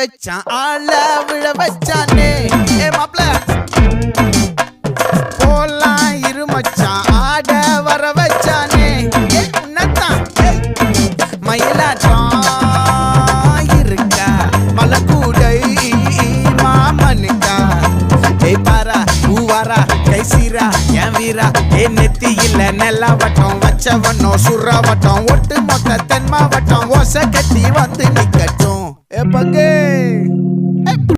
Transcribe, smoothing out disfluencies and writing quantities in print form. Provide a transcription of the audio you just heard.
வச்சான் ஆள விழ வச்சானே ஏ மாப்ள போலாம் இருமச்சான் ஆட வர வச்சானே ஏ உன்னத்தான் மயிலாட்டம் இருக்கா மலக்கூடை மாமனுக்கா ஏய் பாரா பூவாரா கைசீரா என் வீரா ஏ நெத்தி இல்ல நெல்லா வட்டம் வச்சவனோ சுறா வட்டம் ஒட்டு மொத்த தென் மாவட்டம் ஓசை கட்டி வந்து நிக்கட்டும் ஏ பங்கே